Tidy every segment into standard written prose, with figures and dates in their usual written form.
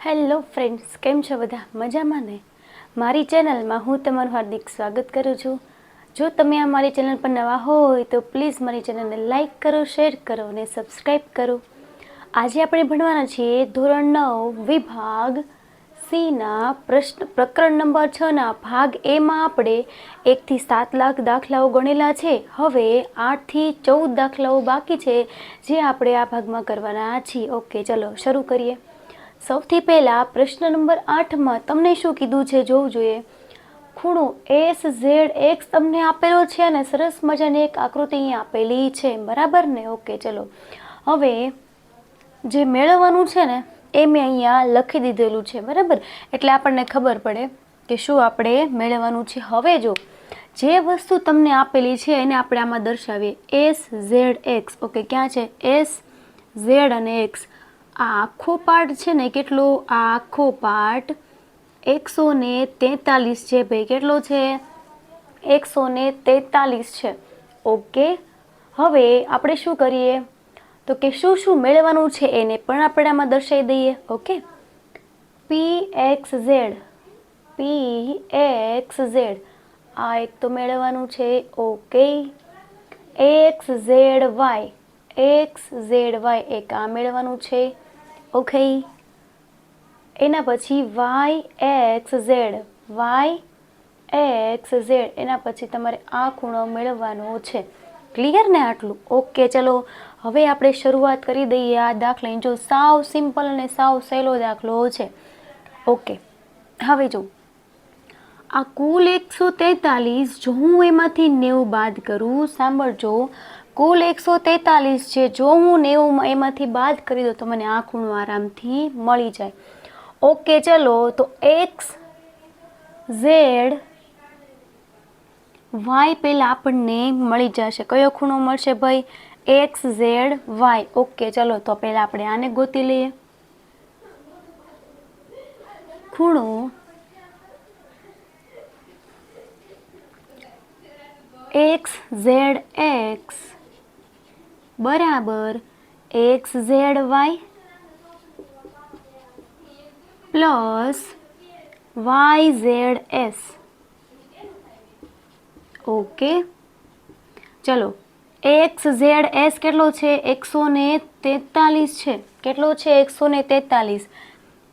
Hello friends, કેમ છો બધા? મજામાં ને? મારી ચેનલમાં હું તમારું હાર્દિક સ્વાગત કરું છું. જો તમે આ મારી ચેનલ પર નવા હોય તો પ્લીઝ મારી ચેનલને લાઇક કરો, શેર કરો અને સબસ્ક્રાઈબ કરો. આજે આપણે ભણવાના છીએ ધોરણ 9 વિભાગ સીના પ્રકરણ નંબર 6ના ભાગ એમાં આપણે 1 થી 7 લાખ દાખલાઓ ગણેલા છે. હવે 8 થી 14 દાખલાઓ બાકી છે જે આપણે આ ભાગમાં કરવાના છીએ. ઓકે, ચલો શરૂ કરીએ. સૌથી પહેલાં પ્રશ્ન નંબર 8માં તમને શું કીધું છે જોવું જોઈએ. ખૂણો SZX તમને આપેલો છે અને સરસ મજાની એક આકૃતિ અહીં આપેલી છે, બરાબર ને? ઓકે, ચલો હવે જે મેળવવાનું છે ને એ મેં અહીંયા લખી દીધેલું છે, બરાબર? એટલે આપણને ખબર પડે કે શું આપણે મેળવવાનું છે. હવે જો જે વસ્તુ તમને આપેલી છે એને આપણે આમાં દર્શાવીએ. SZX. ઓકે, ક્યાં છે SZ અને X? આ આખો પાર્ટ છે ને કેટલો? આ આખો પાર્ટ 143 છે ભાઈ. કેટલો છે? 143 છે. ઓકે, હવે આપણે શું કરીએ તો કે શું શું મેળવવાનું છે એને પણ આપણે આમાં દર્શાવી દઈએ. ઓકે, PXZ આ એક તો મેળવવાનું છે. ઓકે, XZY એક આ મેળવવાનું છે. ઓકે, એના પછી YXZ એના પછી તમારે આ ખૂણો મેળવવાનો છે. ક્લિયર ને આટલું? ઓકે, ચલો હવે આપણે શરૂઆત કરી દઈએ આ દાખલાની. જો સાવ સિમ્પલ અને સાવ સહેલો દાખલો છે. ઓકે, હવે જો આ કુલ 143, જો હું એમાંથી 90 બાદ કરું, સાંભળજો, કુલ 143 છે. જો હું 90 એમાંથી બાદ કરી દઉં તો મને આ ખૂણો આરામથી મળી જાય. ઓકે, ચલો તો XZY પહેલાં આપણને મળી જશે. કયો ખૂણો મળશે ભાઈ? XZY. ઓકે, ચલો તો પહેલાં આપણે આને ગોતી લઈએ. ખૂણો XZX બરાબર XZY પ્લસ YZS. ઓકે, ચલો XZS કેટલો છે? 143 છે. કેટલો છે? 143.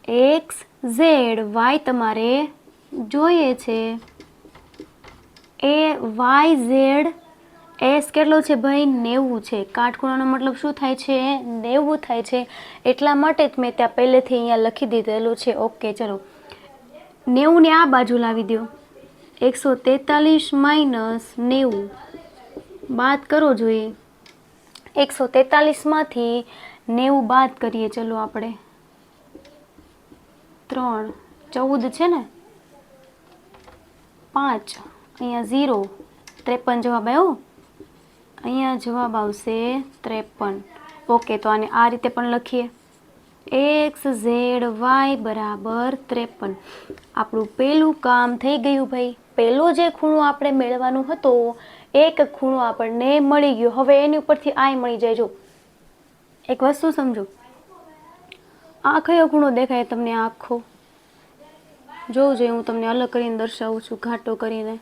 XZY તમારે જોઈએ છે. YZS કેટલો છે ભાઈ? 90 છે. કાટખૂણાનો મતલબ શું થાય છે? 90 થાય છે. એટલા માટે જ મેં ત્યાં પહેલેથી અહીંયા લખી દીધેલું છે. ઓકે, ચલો 90 ને આ બાજુ લાવી દો. 143 માઇનસ 90 બાદ કરો જોઈએ. 143 માંથી 90 બાદ કરીએ. ચલો આપણે 3 14 છે ને, 5 અહીંયા 0, 53 જવાબ આવ્યો. અહીંયા જવાબ આવશે 53. ઓકે, તો આને આ રીતે પણ લખીએ. XZY બરાબર 53. આપણું પહેલું કામ થઈ ગયું ભાઈ. પહેલો જે ખૂણો આપણે મેળવવાનો હતો એક ખૂણો આપણને મળી ગયો. હવે એની ઉપરથી આ મળી જાય. જો એક વસ્તુ સમજો, આ કયો ખૂણો દેખાય તમને? આખો જોવું જોઈએ. હું તમને અલગ કરીને દર્શાવું છું, ઘાટો કરીને.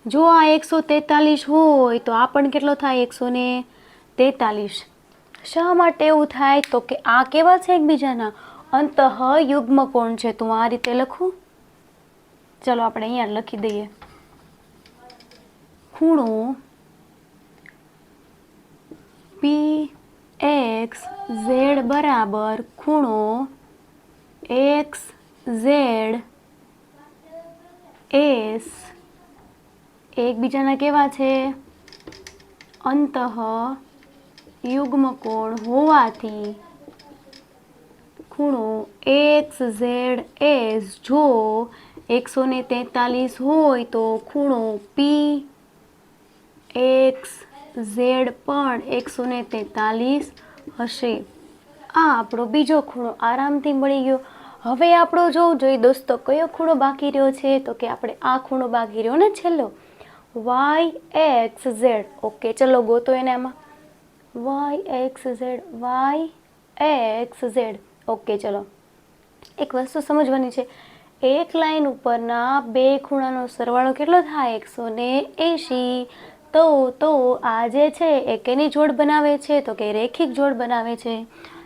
જો આ 143 હોય તો આ પણ કેટલો થાય? 143. શા માટે એવું થાય? તો કે આ કેવા છે? એકબીજાના અંતઃયુગ્મ કોણ છે. તો આ રીતે લખું. ચલો આપણે અહીંયા લખી દઈએ. ખૂણો PXZ બરાબર ખૂણો XZS એકબીજાના કેવા છે? અંતઃયુગ્મ કોણ હોવાથી ખૂણો XZS જો 143 હોય તો ખૂણો PXZ પણ 143 હશે. આ આપણો બીજો ખૂણો આરામથી મળી ગયો. હવે આપણો જોવું જોઈએ દોસ્તો કયો ખૂણો બાકી રહ્યો છે? તો કે આપણે આ ખૂણો બાકી રહ્યો ને છેલ્લો, YXZ. ઓકે, ચલો ગોતો એને આમાં. YXZ. ઓકે, ચલો એક વસ્તુ સમજવાની છે, એક લાઈન ઉપરના બે ખૂણાનો સરવાળો કેટલો થાય? 180. તો આ જે છે એ કેની જોડ બનાવે છે? તો કે રેખિક જોડ બનાવે છે.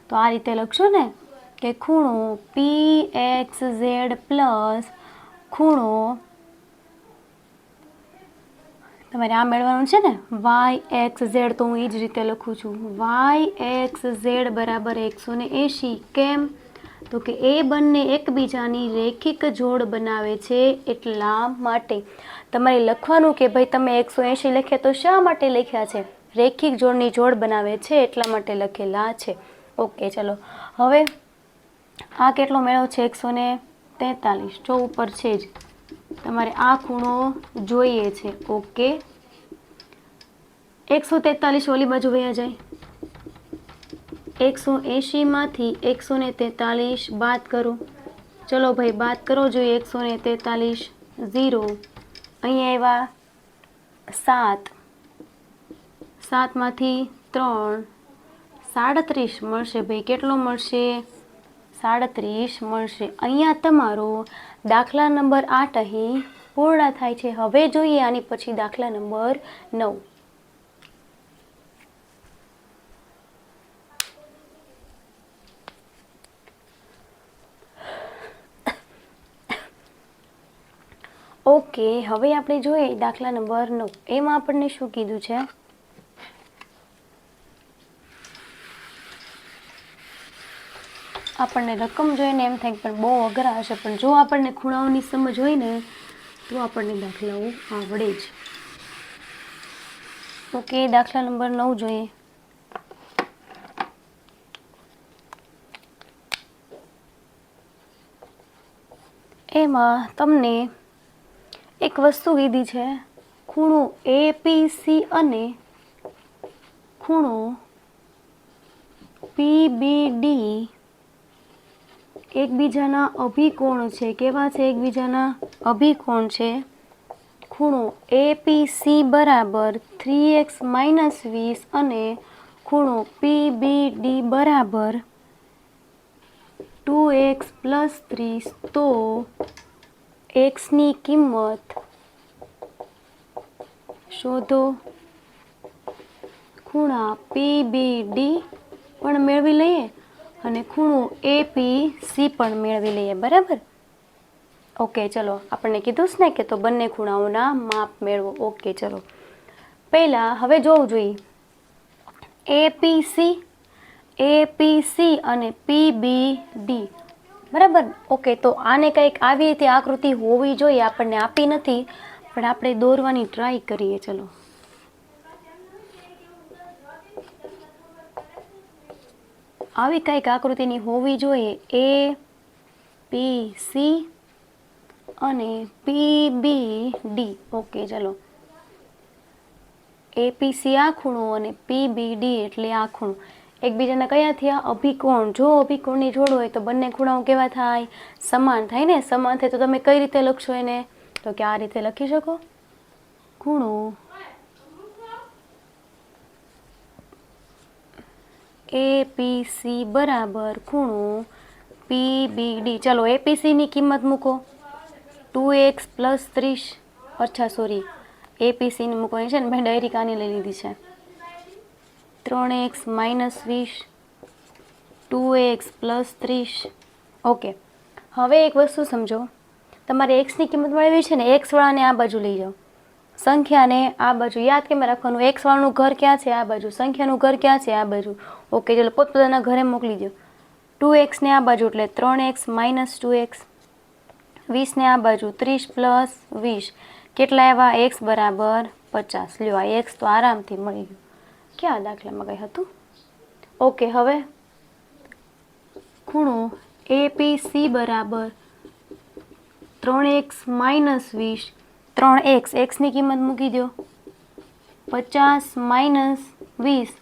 તો આ રીતે લખશો ને કે ખૂણો PXZ પ્લસ ખૂણો તમારે આ મેળવવાનું છે ને YXZ, તો હું એ જ રીતે લખું છું YXZ બરાબર 180. કેમ? તો કે એ બંને એકબીજાની રેખિક જોડ બનાવે છે એટલા માટે. તમારે લખવાનું કે ભાઈ તમે 180 લખ્યા તો શા માટે લખ્યા છે? રેખિક જોડની જોડ બનાવે છે એટલા માટે લખેલા છે. ઓકે, ચલો હવે આ કેટલો મેળવ્યો છે? 143. જો ઉપર છે જ, તમારે આ ખૂણો જોઈએ છે. ઓકે, 143 ઓલી બાજુ વયા જાય. 180 માંથી 143 બાદ કરો. ચલો ભાઈ બાદ કરો જોઈએ. 143 0, અહીંયા આવ્યા 7, 7 માંથી 3 37 મળશે. ભાઈ કેટલો મળશે? 37 મળશે. અહીંયા તમારો દાખલા નંબર 8 અહીં પૂર્ણ થાય છે. હવે જોઈએ આની પછી દાખલા નંબર 9. ઓકે, હવે આપણે જોઈએ દાખલા નંબર 9. એમાં આપણને શું કીધું છે? આપણને રકમ જોઈને એમ થાય પણ બહુ અઘરા હશે, પણ જો આપણને ખૂણાઓની સમજ હોય ને તો આપણને દાખલાઓ આવડે જ. ઓકે, દાખલા નંબર 9 જોઈએ. એમાં તમને એક વસ્તુ કીધી છે, ખૂણો APC અને ખૂણો PBD એકબીજાના અભિકોણ છે. કેવા છે? એકબીજાના અભિકોણ છે. ખૂણો APC બરાબર 3x - 20 અને ખૂણો PBD બરાબર 2x + 30. તો xની કિંમત શોધો. ખૂણા PBD પણ મેળવી લઈએ અને ખૂણો APC પણ મેળવી લઈએ. બરાબર? ઓકે, ચલો આપણને કીધું છે ને કે તો બંને ખૂણાઓના માપ મેળવો. ઓકે, ચલો પહેલાં હવે જોવું જોઈએ APC અને PBD. બરાબર? ઓકે, તો આને કંઈક આવી રીતે આકૃતિ હોવી જોઈએ. આપણને આપી નથી પણ આપણે દોરવાની ટ્રાય કરીએ. ચલો આવી કંઈક આકૃતિની હોવી જોઈએ. APC અને PBD. ઓકે, ચલો APC આ ખૂણો અને PBD એટલે આ ખૂણો એકબીજાના કયા થયા? અભિકોણ. જો અભિકોણની જોડ હોય તો બંને ખૂણાઓ કેવા થાય? સમાન થાય ને. સમાન થાય તો તમે કઈ રીતે લખશો એને? તો કે આ રીતે લખી શકો. ખૂણો APC બરાબર ખૂણો PBD. ચલો APC ની કિંમત મૂકો 2x + 30. અચ્છા સોરી, APC ની મૂકો છે ને મેં ડાયરેક્ટ આની લઈ લીધી છે. 3x - 20 2x + 30. ઓકે, હવે એક વસ્તુ સમજો. તમારે એક્સની કિંમત મેળવી છે ને, એક્સવાળાને આ બાજુ લઈ જાઓ, સંખ્યાને આ બાજુ. યાદ કેમ રાખવાનું? એક્સવાળાનું ઘર ક્યાં છે? આ બાજુ. સંખ્યાનું ઘર ક્યાં છે? આ બાજુ. ઓકે, ચલો પોતપોતાના ઘરે મોકલી દો. 2x ને આ બાજુ એટલે 3x - 2x. 20 ને આ બાજુ 30 + 20 કેટલા આવ્યા? x બરાબર 50. લ્યો, આ x તો આરામથી મળી ગયું. ક્યાં દાખલામાં કંઈ હતું? ઓકે, હવે ખૂણો APC બરાબર 3x - 20. 3x, xની કિંમત મૂકી દો 50 - 20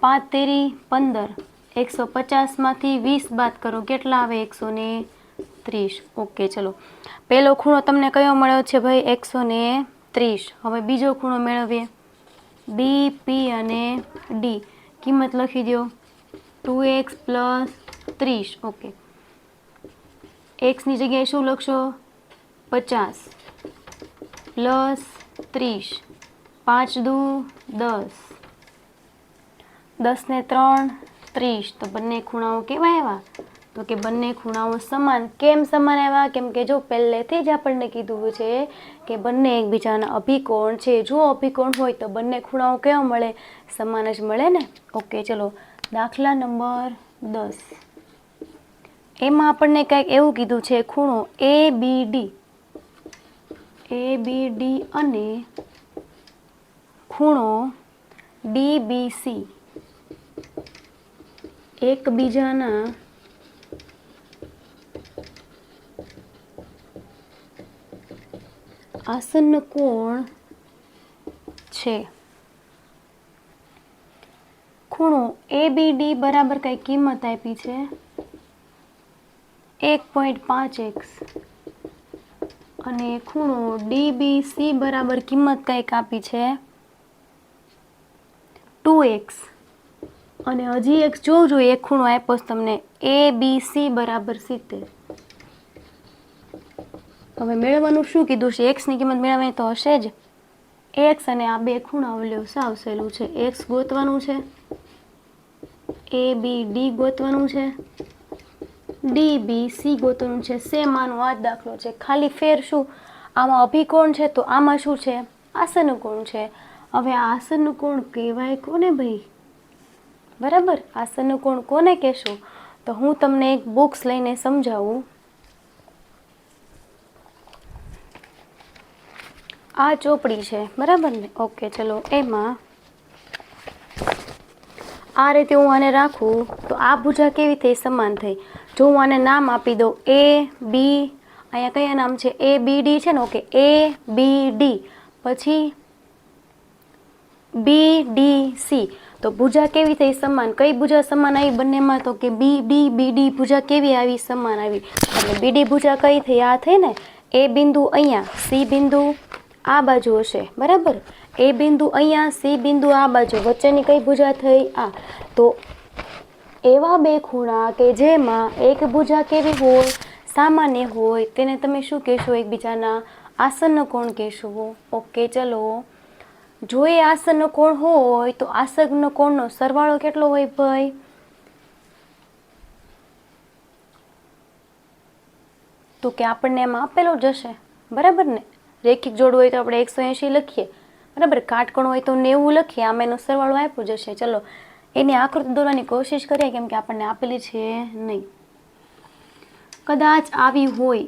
5 તેરી 15. 150 માંથી 20 બાદ કરો. કેટલા આવે? 130. ઓકે, ચલો પહેલો ખૂણો તમને કયો મળ્યો છે ભાઈ? 130. હવે બીજો ખૂણો મેળવીએ. BP અને D. કિંમત લખી દો 2x + 30. ઓકે, એક્સની જગ્યાએ શું લખશો? 50 પ્લસ 30, 5 દુ 10, 10 ને 3 30, તો બંને ખૂણાઓ કેવા આવ્યા? તો કે બંને ખૂણાઓ સમાન. કેમ સમાન આવ્યા? કેમ કે જો પહેલેથી જ આપણને કીધું છે કે બંને એકબીજાના અભિકોણ છે. જો અભિકોણ હોય તો બંને ખૂણાઓ કેવા મળે? સમાન જ મળે ને. ઓકે, ચલો દાખલા નંબર 10. એમાં આપણને કંઈક એવું કીધું છે, ખૂણો ABD અને ખૂણો DBC એકબીજાના આસન્ન કોણ છે. ખૂણો ABD બરાબર કઈ કિંમત આપી છે 1.5x અને ખૂણો DBC બરાબર કિંમત કંઈક આપી છે 2x અને હજી એક જોવું જોઈએ, એક ખૂણો આપ્યો તમને ABC બરાબર 70. હવે મેળવવાનું શું કીધું છે? એક્સની કિંમત મેળવવાની તો હશે જ. એક્સ અને આ બે ખૂણાઓ લ્યો, સાવ સહેલું છે. એક્સ ગોતવાનું છે, ABD ગોતવાનું છે, DBC ગોતવાનું છે. સેમ આનો આ જ દાખલો છે, ખાલી ફેર શું? આમાં અભિકોણ છે તો આમાં શું છે? આસન્ન કોણ છે. હવે આ આસન્ન કોણ કહેવાય કોને ભાઈ? બરાબર, આસન્ન કોણ કોને કહેશું? તો હું તમને એક બુક્સ લઈને સમજાવું. આ ચોપડી છે, બરાબર ને? ઓકે, ચલો એમાં આ રીતે હું આને રાખું તો આ ભુજા કેવી થઈ? સમાન થઈ. જો હું આને નામ આપી દઉં AB, અહીંયા કયા નામ છે? ABD છે ને. ઓકે, ABD પછી BDC, તો ભુજા કેવી થઈ? સમાન. કઈ ભુજા સમાન આવી બંનેમાં? તો કે BD ભુજા કેવી આવી? સમાન આવી. એટલે BD ભુજા કઈ થઈ? આ થઈ ને. A બિંદુ અહીંયા, C બિંદુ આ બાજુ હશે, બરાબર? A બિંદુ અહીંયા, C બિંદુ આ બાજુ, વચ્ચેની કઈ ભુજા થઈ? આ. તો એવા બે ખૂણા કે જેમાં એક ભુજા કેવી હોય? સામાન્ય હોય, તેને તમે શું કહેશો? એકબીજાના આસન્ન કોણ કહેશો. ઓકે, ચલો જો એ આસન્ન કોણ હોય તો આસન્ન કોણનો સરવાળો કેટલો હોય ભાઈ? તો કે આપણને એમાં આપેલો જ હશે, બરાબર ને? રેખિક જોડવું હોય તો આપણે 180 લખીએ, બરાબર? કાટકોણ હોય તો 90 લખીએ. આમાં એનો સરવાળો આપ્યો જ હશે. ચલો એની આકૃતિ દોરવાની કોશિશ કરીએ, કેમ કે આપણને આપેલી છે નહીં. કદાચ આવી હોય,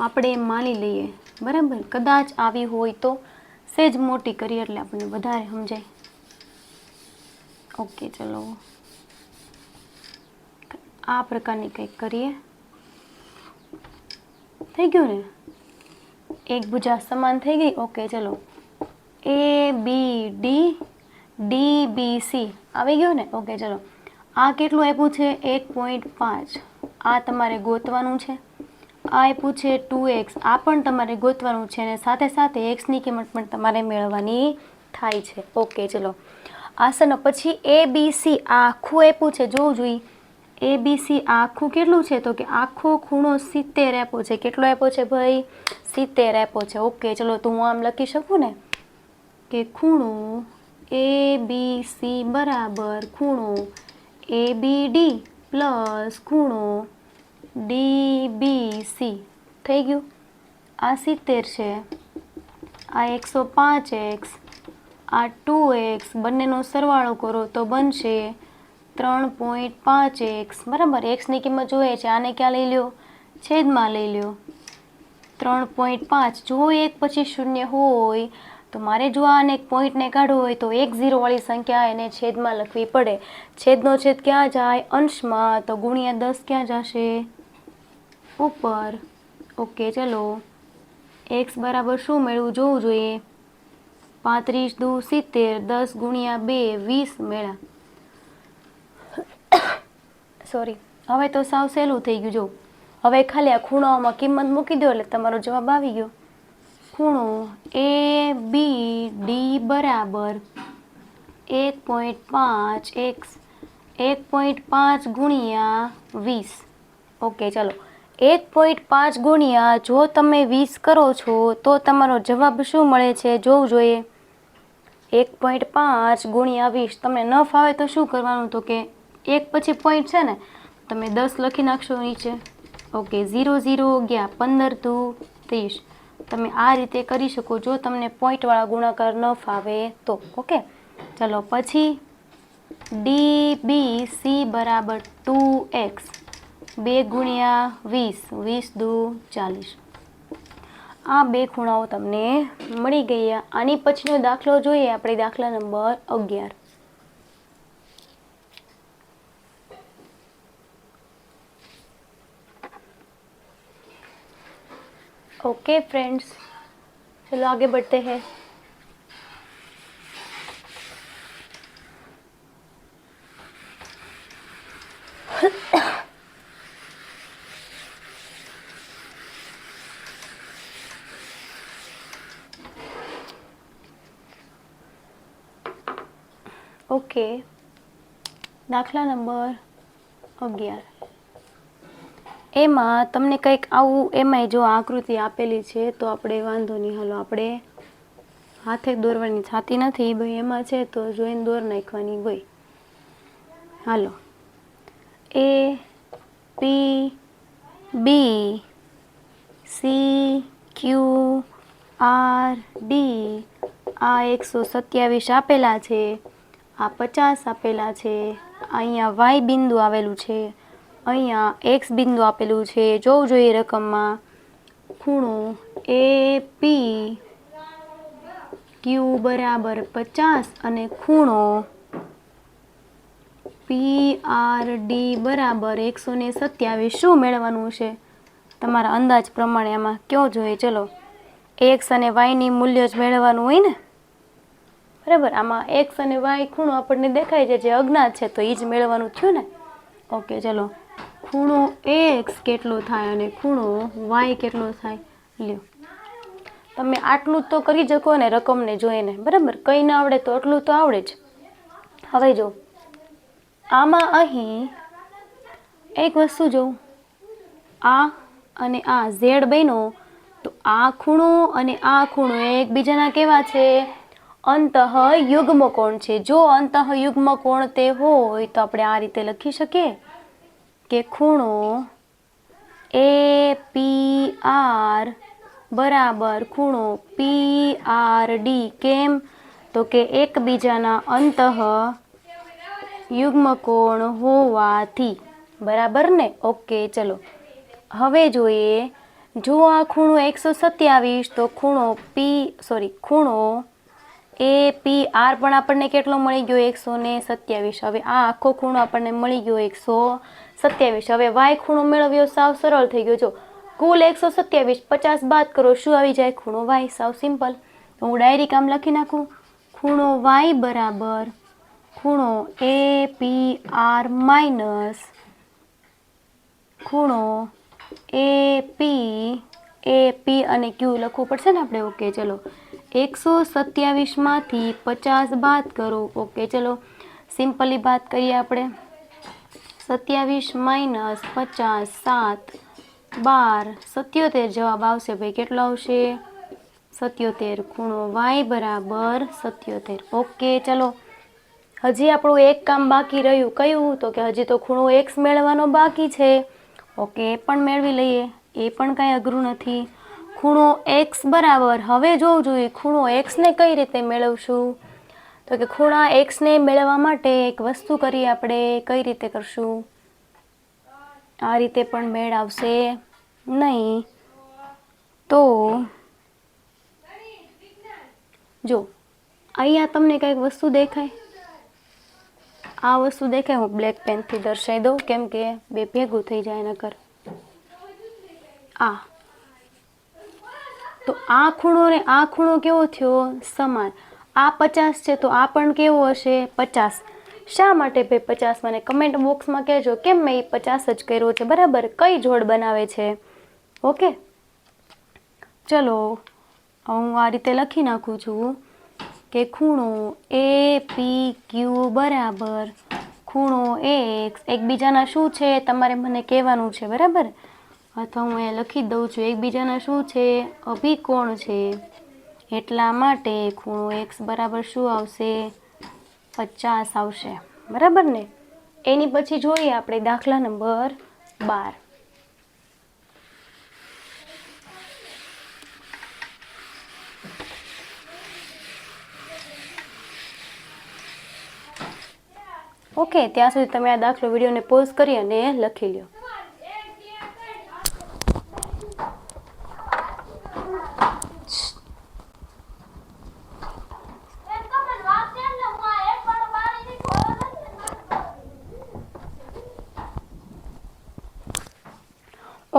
આપણે એમ માની લઈએ, બરાબર? કદાચ આવી હોય તો સેજ મોટી કરીએ એટલે આપણને વધારે સમજાય. ઓકે, ચલો આ પ્રકારની કંઈક કરીએ. થઈ ગયું ને? એક ભુજા સમાન થઈ ગઈ. ઓકે, ચલો ABD DBC આવી ગયું ને. ઓકે, ચલો આ કેટલું આપ્યું છે? 1.5. આ તમારે ગોતવાનું છે. આ આપ્યું છે 2x, આ પણ તમારે ગોતવાનું છે અને સાથે સાથે એક્સની કિંમત પણ તમારે મેળવવાની થાય છે. ઓકે, ચલો આસન પછી ABC આ આખું આપ્યું છે, જોવું જોઈએ. ABC આ આખું કેટલું છે? તો કે આખો ખૂણો 70 આપ્યો છે. કેટલો આપ્યો છે ભાઈ? 70 આપ્યો છે. ઓકે, ચલો તો હું આમ લખી શકું ને કે ખૂણો ABC બરાબર ખૂણો ABD પ્લસ ખૂણો DBC. થઈ ગયું? આ 70 છે, આ 105x, આ 2x, બંનેનો સરવાળો કરો તો બનશે 3.5x, બરાબર? એક્સની કિંમત જોઈએ છે, આને ક્યાં લઈ લ્યો? છેદમાં લઈ લ્યો. 3.5. જો એક પછી શૂન્ય હોય તો મારે જો આને એક પોઈન્ટને કાઢવું હોય તો 1 0 વાળી સંખ્યા એને છેદમાં લખવી પડે. છેદનો છેદ ક્યાં જાય? અંશમાં. તો ગુણ્યા 10 ક્યાં જશે? ઉપર. ઓકે, ચલો x બરાબર શું મેળવું જોવું જોઈએ. 35 દુ 70, 10 ગુણ્યા 2 20 મેળા. સોરી, હવે તો સાવ સહેલું થઈ ગયું. જો હવે ખાલી આ ખૂણાઓમાં કિંમત મૂકી દો એટલે તમારો જવાબ આવી ગયો. ખૂણો ABD બરાબર 1.5x, 1.5 ગુણ્યા 20. ઓકે, ચલો 1.5 ગુણ્યા જો તમે 20 કરો છો તો તમારો જવાબ શું મળે છે જોવું જોઈએ. 1.5 ગુણ્યા 20. તમને ન ફાવે તો શું કરવાનું, તો કે એક પછી પોઈન્ટ છે ને, તમે 10 લખી નાખશો નીચે. ઓકે, 0 0 ગયા, 15 દુ 30. તમે આ રીતે કરી શકો જો તમને પોઈન્ટવાળા ગુણાકાર ન ફાવે તો. ઓકે, ચાલો પછી DBC બરાબર 2x. 2 ગુણ્યા 20, 20 દુ 40. આ બે ખૂણાઓ તમને મળી ગયા. આની પછીનો દાખલો જોઈએ આપણે, દાખલા નંબર 11. ओके फ्रेंड्स, चलो आगे बढ़ते हैं. ओके, दाखला नंबर 11. એમાં તમને કંઈક આવું, એમાંય જો આકૃતિ આપેલી છે તો આપણે વાંધો નહીં, હાલો આપણે હાથે દોરવાની થતી નથી ભાઈ, એમાં છે તો જોઈને દોર નાખવાની ભાઈ. હાલો, ABCQRD આ 127 આપેલા છે, આ 50 આપેલા છે, અહીંયા Y બિંદુ આવેલું છે, અહીંયા X બિંદુ આપેલું છે. જોવું જોઈએ રકમમાં. ખૂણો APQ બરાબર 50 અને ખૂણો PRD બરાબર 127. શું મેળવવાનું છે તમારા અંદાજ પ્રમાણે? આમાં કયો જોઈએ? ચલો, X અને Yની મૂલ્ય જ મેળવવાનું હોય ને, બરાબર. આમાં X અને Y ખૂણો આપણને દેખાય છે, જે અજ્ઞાત છે તો એ જ મેળવવાનું થયું ને. ઓકે, ચલો, ખૂણો X કેટલો થાય અને ખૂણો Y કેટલો થાય લ્યો. તમે આટલું તો કરી શકો ને રકમને જોઈને, બરાબર. કંઈ ના આવડે તો આટલું તો આવડે જ. હવે જો આમાં અહીં એક વસ્તુ જોઉં, આ અને આ Z બન્યો તો આ ખૂણો અને આ ખૂણો એકબીજાના કેવા છે? અંતઃયુગ્મ કોણ છે. જો અંતઃયુગ્મ કોણ તે હોય તો આપણે આ રીતે લખી શકીએ કે ખૂણો APR બરાબર ખૂણો PRD. કેમ? તો કે એકબીજાના અંતઃયુગ્મ કોણ હોવાથી, બરાબર ને. ઓકે, ચલો હવે જોઈએ. જો આ ખૂણો 127 તો ખૂણો ખૂણો APR પણ આપણને કેટલો મળી ગયો? 127. હવે આ આખો ખૂણો આપણને મળી ગયો 127. હવે Y ખૂણો મેળવ્યો, સાવ સરળ થઈ ગયો. જો કુલ 127, 50 બાદ કરો, શું આવી જાય? ખૂણો Y. સાવ સિમ્પલ. હું ડાયરેક્ટ આમ લખી નાખું, ખૂણો Y બરાબર ખૂણો APR માઇનસ ખૂણો AP અને Q લખવું પડશે ને આપણે. ઓકે, ચલો 127 માંથી 50 બાદ કરો. ઓકે, ચલો સિમ્પલી બાદ કરીએ આપણે. 27 માઇનસ 50, 7, 12, 77 જવાબ આવશે ભાઈ. કેટલો આવશે? 77. ખૂણો Y બરાબર 77. ઓકે, ચલો હજી આપણું એક કામ બાકી રહ્યું. કયું? તો કે હજી તો ખૂણો X મેળવવાનો બાકી છે. ઓકે, એ પણ મેળવી લઈએ, એ પણ કાંઈ અઘરું નથી. ખૂણો X બરાબર, હવે જોવું જોઈએ ખૂણો X ને કઈ રીતે મેળવશું. તો કે ખૂણા X ને મેળવવા માટે એક વસ્તુ કરીએ આપણે. કઈ રીતે કરશું? આ રીતે પણ મેળ આવશે નહીં. તો જો અહીંયા તમને કંઈક વસ્તુ દેખાય, આ વસ્તુ દેખાય. હું બ્લેક પેનથી દર્શાવી દઉં, કેમ કે બે ભેગું થઈ જાય નકર. આ તો આ ખૂણો ને આ ખૂણો કેવો થયો? સમાન. આ 50 છે તો આ પણ કેવો હશે? 50. શા માટે ભાઈ 50? મને કમેન્ટ બોક્સમાં કહેજો કેમ મેં 50 જ કર્યો છે, બરાબર. કઈ જોડ બનાવે છે? ઓકે, ચલો હું આ રીતે લખી નાખું છું કે ખૂણો APQ બરાબર ખૂણો X એકબીજાના શું છે તમારે મને કહેવાનું છે, બરાબર. અથવા હું અહીંયા લખી દઉં છું, એકબીજાના શું છે? અભિકોણ છે, એટલા માટે ખૂણો એક્સ બરાબર શું આવશે? 50 આવશે, બરાબર ને? એની પછી જોઈએ આપણે દાખલા નંબર 12. ઓકે, ત્યાં સુધી તમે આ દાખલો વિડીયોને પોઝ કરી અને લખી લો.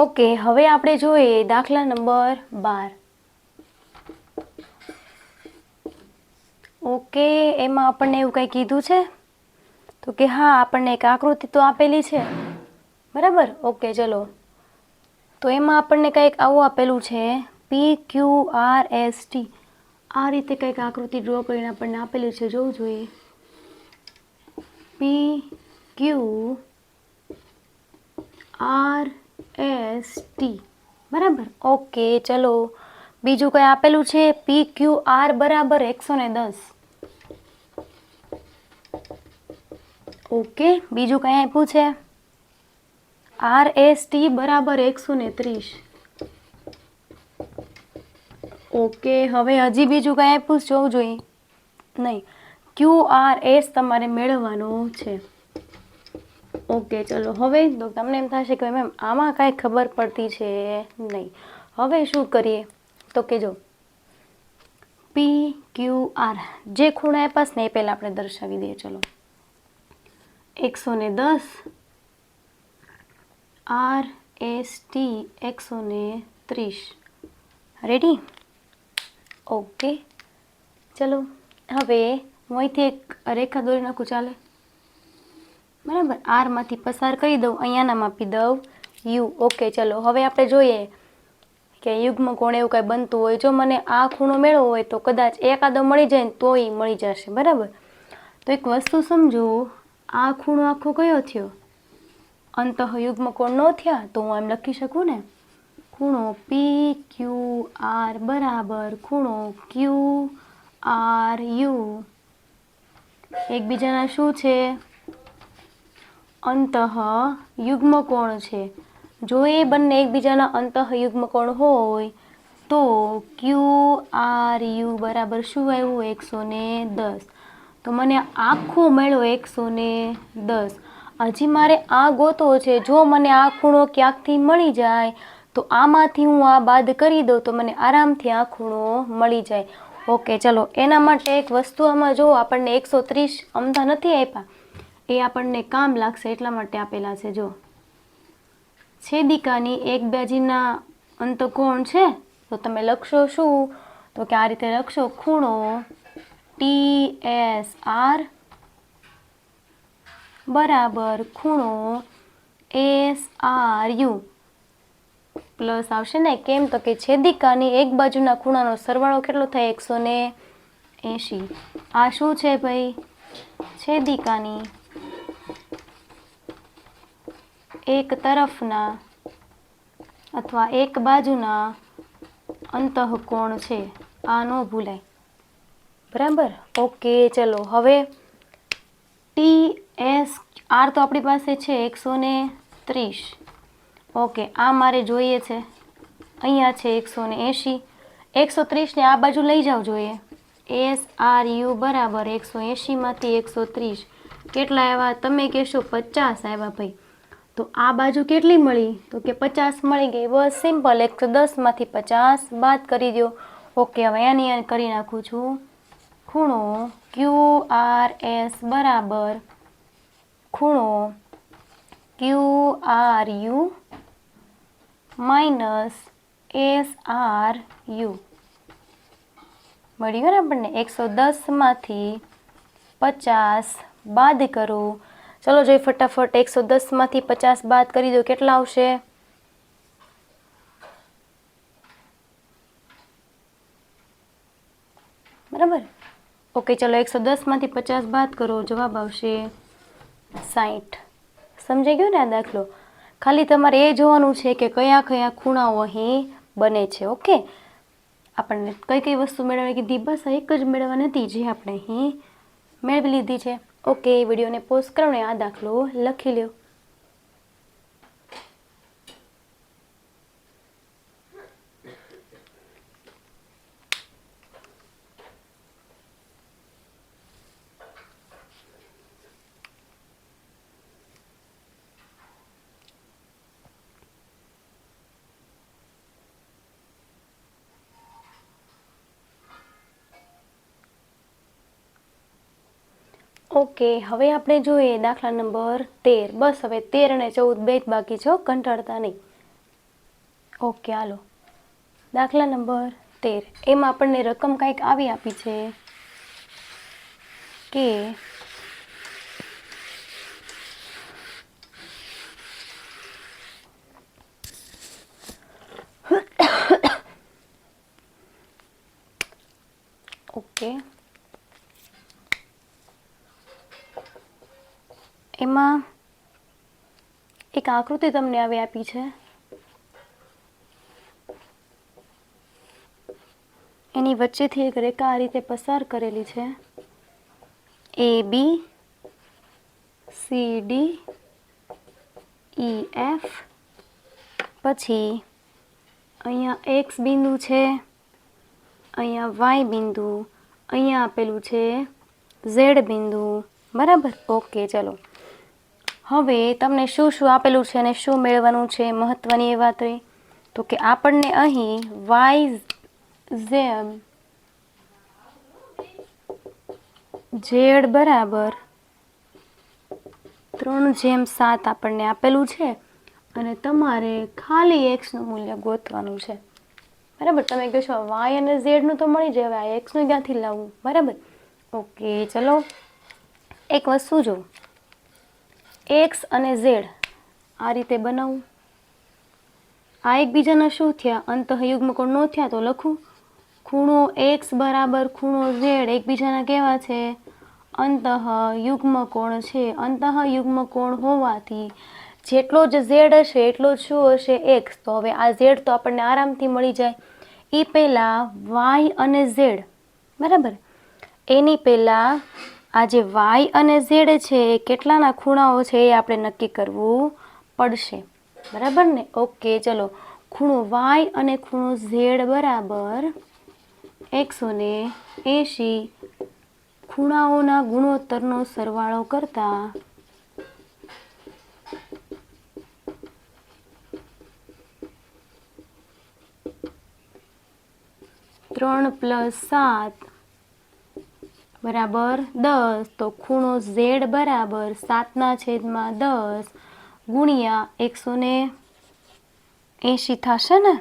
ઓકે, હવે આપણે જોઈએ દાખલા નંબર 12. ઓકે, એમાં આપણને એવું કંઈ કીધું છે? તો કે હા, આપણને એક આકૃતિ તો આપેલી છે, બરાબર? ઓકે, ચલો. તો એમાં આપણને કંઈક આવું આપેલું છે, PQRST. આ રીતે કંઈક આકૃતિ ડ્રો કરીને આપણને આપેલી છે, જોવું જોઈએ. PQRST, બરાબર? ઓકે, ચલો. બીજું કંઈ આપેલું છે, PQR બરાબર 110. ઓકે, બીજું કંઈ આપ્યું છે? RST બરાબર 130. ઓકે, હવે હજી બીજું કંઈ આપ્યું જોવું જોઈએ. નહીં, QRS તમારે મેળવવાનો છે. ઓકે, ચલો. હવે તો તમને એમ થશે કે મેમ આમાં કાંઈ ખબર પડતી છે નહીં. હવે શું કરીએ? તો કે જો PQR જે ખૂણા આપ્યા ને એ પહેલાં આપણે દર્શાવી દઈએ. ચલો, 110, RST 130. રેડી? ઓકે, ચલો. હવે હું અહીંથી એક રેખા દોરી નાખું, ચાલે? બરાબર, આરમાંથી પસાર કરી દઉં, અહીંયાના આપી દઉં યુ. ઓકે, ચલો. હવે આપણે જોઈએ કે યુગ્મ કોણ એવું કાંઈ બનતું હોય. જો મને આ ખૂણો મેળવવો હોય તો કદાચ એકાદો મળી જાય ને તોય મળી જશે, બરાબર? તો એક વસ્તુ સમજો, આ ખૂણો આખો કયો થયો? અંતઃયુગ્મ કોણ નો થયા? તો હું એમ લખી શકું ને, ખૂણો PQR બરાબર ખૂણો QRU એકબીજાના શું છે? અંતઃયુગ્મ કોણ છે. જો એ બંને એકબીજાના અંતઃયુગ્મ કોણ હોય તો QRU બરાબર શું આવ્યું? 110. તો મને આખો મળ્યો 110. હજી મારે આ ગોતવો છે. જો મને આ ખૂણો ક્યાંકથી મળી જાય તો આમાંથી હું આ બાદ કરી દઉં તો મને આરામથી આ ખૂણો મળી જાય. ઓકે, ચલો. એના માટે એક વસ્તુ આમાં જો આપણને 130 અમથા નથી આપ્યા, એ આપણને કામ લાગશે એટલા માટે આપેલા છે. જો છેદિકાની એક બાજુના અંતકોણ છે તો તમે લખશો શું? તો કે આ રીતે લખશો, ખૂણો TSR બરાબર ખૂણો SRU પ્લસ આવશે ને. કેમ? તો કે છેદિકાની એક બાજુના ખૂણાનો સરવાળો કેટલો થાય? 180. આ શું છે ભાઈ? છેદિકાની એક તરફના અથવા એક બાજુના અંતઃકોણ છે. આ ન ભૂલાય, બરાબર? ઓકે, ચલો. હવે TSR તો આપણી પાસે છે 130. ઓકે, આ મારે જોઈએ છે, અહીંયા છે 180. 130 ને આ બાજુ લઈ જાવ જોઈએ. SRU બરાબર 180માંથી 130 કેટલા આવ્યા? તમે કહેશો 50 આવ્યા ભાઈ. તો આ બાજુ કેટલી મળી? તો કે 50 મળી ગઈ. બસ સિમ્પલ. 110માંથી 50 બાદ કરી દો. ઓકે, હવે આની કરી નાખું છું. ખૂણો QRS બરાબર ખૂણો QRU માઇનસ SRU મળી ગયું ને આપણને. 110માંથી 50 બાદ કરો. ચલો જોઈએ ફટાફટ. 110માંથી 50 બાદ કરી દો, કેટલા આવશે? બરાબર? ઓકે, ચલો. 110માંથી 50 બાદ કરો, જવાબ આવશે 60. સમજાઈ ગયો ને આ દાખલો? ખાલી તમારે એ જોવાનું છે કે કયા કયા ખૂણાઓ અહીં બને છે. ઓકે, આપણને કઈ કઈ વસ્તુ મેળવવાની કીધી, બસ એક જ મેળવવાની હતી જે આપણે અહીં મેળવી લીધી છે. ઓકે, વિડીયોને પોઝ કરો ને આ દાખલો લખી લ્યો. ઓકે, હવે આપણે જોઈએ દાખલા નંબર 13. બસ હવે 13 અને 14 બે જ બાકી છે, કંટાળતા નહીં. ઓકે, હાલો દાખલા નંબર 13. એમાં આપણને રકમ કંઈક આવી આપી છે કે ઓકે, એમાં એક આકૃતિ તમને આવી આપી છે. એની વચ્ચેથી એક રેખા આ રીતે પસાર કરેલી છે. AB CD EF, પછી અહીંયા X બિંદુ છે, અહીંયા Y બિંદુ, અહીંયા આપેલું છે Z બિંદુ. બરાબર. ઓકે, ચલો હવે તમને શું શું આપેલું છે અને શું મેળવવાનું છે મહત્વની એ વાત રહી તો કે આપણને અહીં Z બરાબર 3/7 આપણને આપેલું છે અને તમારે ખાલી Xનું મૂલ્ય ગોતવાનું છે. બરાબર. તમે કહો છો Y અને Z નું તો મળી જાય, હવે Xનું ક્યાંથી લાવવું? બરાબર. ઓકે, ચલો એક વસ્તુ જો, X અને Z આ રીતે બનાવું. આ એકબીજાના શું થયા? અંતઃયુગ્મ કોણ નો થયા તો લખું ખૂણો X બરાબર ખૂણો Z એકબીજાના કેવા છે? અંતઃયુગ્મ કોણ છે. અંતઃયુગ્મ કોણ હોવાથી જેટલો જ Z હશે એટલો જ શું હશે? X. તો હવે આ Z તો આપણને આરામથી મળી જાય. એ પહેલાં Y અને Z, બરાબર, એની પહેલાં આ જે Y અને Z છે એ કેટલાના ખૂણાઓ છે એ આપણે નક્કી કરવું પડશે. બરાબર ને? ઓકે, ચલો ખૂણો Y અને ખૂણો Z બરાબર 180. ખૂણાઓના ગુણોત્તરનો સરવાળો કરતા 3 + 7 બરાબર 10. તો ખૂણો Z બરાબર 7/10 ગુણ્યા 180 થશે ને?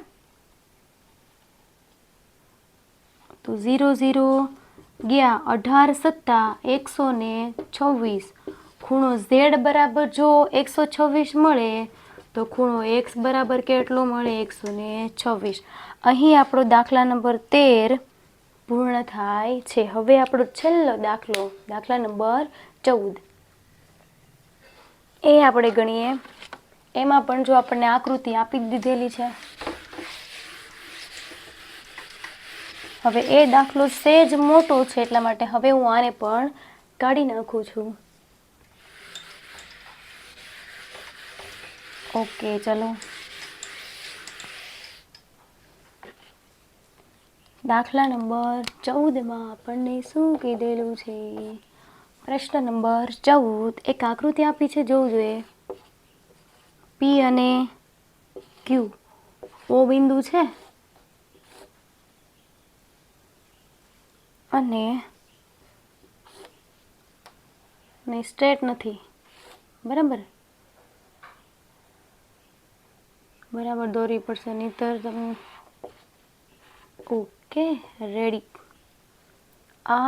તો 0 0 ગયા 18 × 7 126. ખૂણો Z બરાબર જો 126 મળે તો ખૂણો X બરાબર કેટલો મળે? 126. અહીં આપણો દાખલા નંબર 13 પૂર્ણ થાય છે. હવે આપણો છેલ્લો દાખલો, દાખલા નંબર 14, એ આપણે ગણીએ. એમાં પણ જો આપણને આકૃતિ આપી દીધેલી છે. હવે એ દાખલો સહેજ મોટો છે એટલા માટે હવે હું આને પણ કાઢી નાખું છું. ઓકે, ચલો દાખલા નંબર 14માં આપણને શું કીધેલું છે? પ્રશ્ન નંબર 14, એક આકૃતિ આપી છે, જોવું જોઈએ. P અને Q O બિંદુ છે અને સ્ટ્રેટ નથી. બરાબર દોરવી પડશે નહીતર તમે. Okay, ready.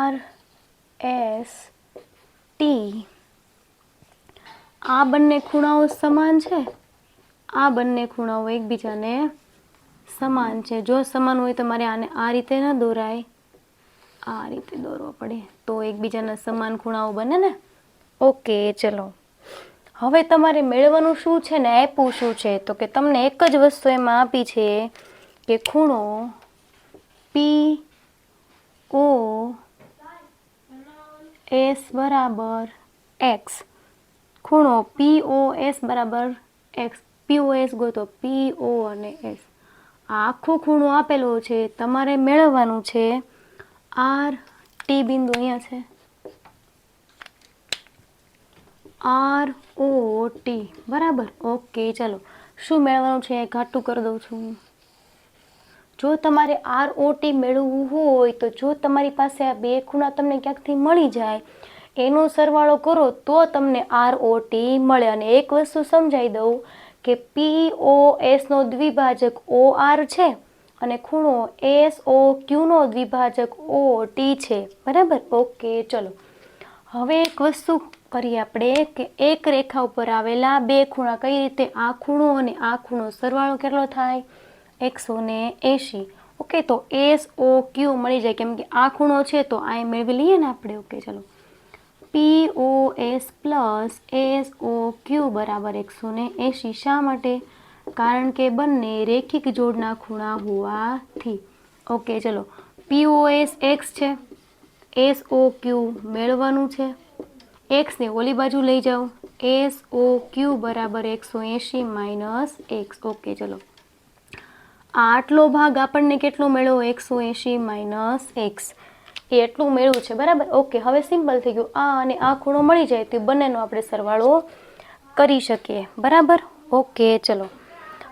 RST આ બંને ખૂણાઓ સમાન છે, આ બંને ખૂણાઓ એકબીજાને સમાન છે. જો સમાન હોય તો મારે આને આ રીતે ન દોરાય, આ રીતે દોરવો પડે તો એકબીજાના સમાન ખૂણાઓ બને ને. ઓકે, ચલો હવે તમારે મેળવવાનું શું છે ને આપ્યું શું છે, તો કે તમને એક જ વસ્તુ એમાં આપી છે કે ખૂણો POS બરાબર x, ખૂણો POS બરાબર x, POS ગોતો, PO અને S. આખું ખૂણો આપેલો છે, તમારે મેળવવાનું છે RT બિંદુ અહીંયા છે, ROT બરાબર. ઓકે ચલો શું મેળવવાનું છે ઘાટું કરી દઉં છું. જો તમારે ROT મેળવવું હોય તો જો તમારી પાસે આ બે ખૂણા તમને ક્યાંકથી મળી જાય એનો સરવાળો કરો તો તમને ROT મળે. અને એક વસ્તુ સમજાવી દઉં કે POSનો દ્વિભાજક OR છે અને ખૂણો SOQ નો દ્વિભાજક OT છે બરાબર. ઓકે ચલો હવે એક વસ્તુ કરીએ આપણે કે એક રેખા ઉપર આવેલા બે ખૂણા કઈ રીતે, આ ખૂણો અને આ ખૂણો સરવાળો કેટલો થાય 180. ઓકે તો SOQ મળી જાય કેમ કે આ ખૂણો છે તો આ મેળવી લઈએ ને આપણે. ઓકે ચલો POS પ્લસ SOQ બરાબર 180. શા માટે? કારણ કે બંને રેખિક જોડના ખૂણા હોવાથી. ઓકે ચલો POS x છે, SOQ મેળવવાનું છે, x ને ઓલી બાજુ લઈ જાઓ, SOQ બરાબર 180 માઇનસ x. ઓકે ચલો આટલો ભાગ આપણને કેટલો મેળવો 180 માઇનસ x, એ એટલું મેળવું છે બરાબર. ઓકે હવે સિમ્પલ થઈ ગયું, આ અને આ ખૂણો મળી જાય તો બંનેનો આપણે સરવાળો કરી શકીએ બરાબર. ઓકે ચલો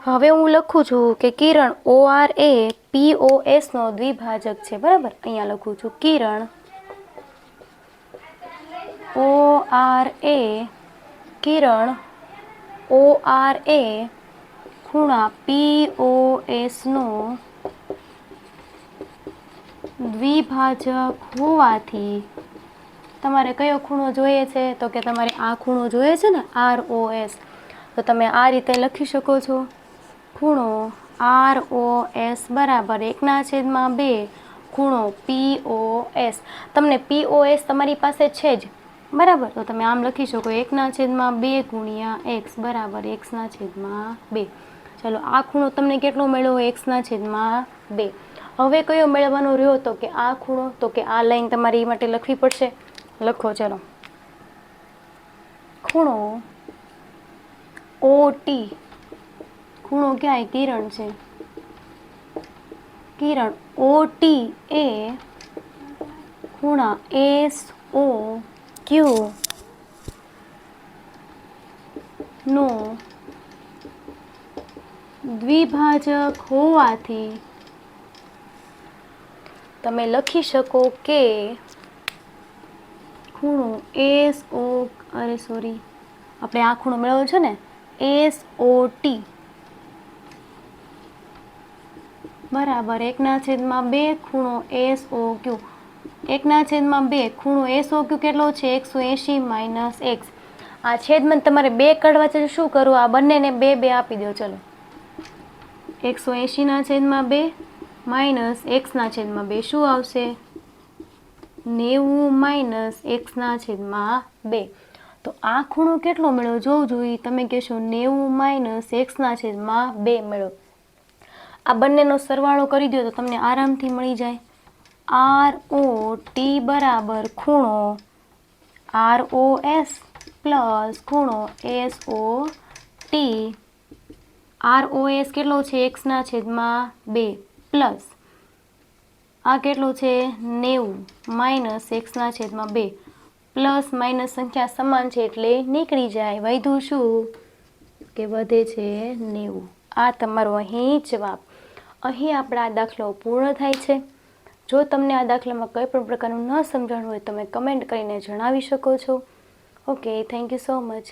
હવે હું લખું છું કે કિરણ OR એ POS નો દ્વિભાજક છે બરાબર. અહીંયા લખું છું કિરણ OR એ ખૂણા POS નો દ્વિભાજક હોવાથી. તમારે કયો ખૂણો જોઈએ છે તો કે તમારે આ ખૂણો જોઈએ છે ને ROS, તો તમે આ રીતે લખી શકો છો ખૂણો ROS બરાબર 1/2 ખૂણો POS. તમને POS તમારી પાસે છે જ બરાબર, તો તમે આમ લખી શકો 1/2 ગુણ્યા x બરાબર 1/2. ચલો આ ખૂણો તમને કેટલો મેળવો 1/2. હવે કયો મેળવવાનો રહ્યો તો કે આ ખૂણો, તો કે આ લાઈન તમારી માટે લખવી પડશે. લખો ચલો ખૂણો OT, ખૂણો ક્યાંય કિરણ છે, કિરણ OT એ ખૂણા SOQ નો દ્વિભાજક હોવાથી તમે લખી શકો કે ખૂણો આપણે આ ખૂણો મેળવ્યો છે ને SOT બરાબર 1/2 ખૂણો SOQ. 1/2 ખૂણો SOQ કેટલો છે 180 માઇનસ x. આ છેદમાં તમારે 2 કાઢવા છે, શું કરવું આ બંનેને 2 આપી દો. ચલો 180/2 માઇનસ x/2 શું આવશે 90 માઇનસ x/2. તો આ ખૂણો કેટલો મેળવો જોવું જોઈએ, તમે કહેશો 90 માઇનસ x/2 મેળવો. આ બંનેનો સરવાળો કરી દો તો તમને આરામથી મળી જાય ROT બરાબર ખૂણો ROS પ્લસ ખૂણો SOT. ROS કેટલો છે 1/2 પ્લસ આ કેટલો છે 90 માઇનસ x/2. પ્લસ માઇનસ સંખ્યા સમાન છે એટલે નીકળી જાય, વધ્યું શું કે વધે છે 90. આ તમારો અહીં જવાબ. અહીં આપણા આ દાખલો પૂર્ણ થાય છે. જો તમને આ દાખલામાં કંઈ પણ પ્રકારનું ન સમજાણું હોય તમે કમેન્ટ કરીને જણાવી શકો છો. Okay thank you so much.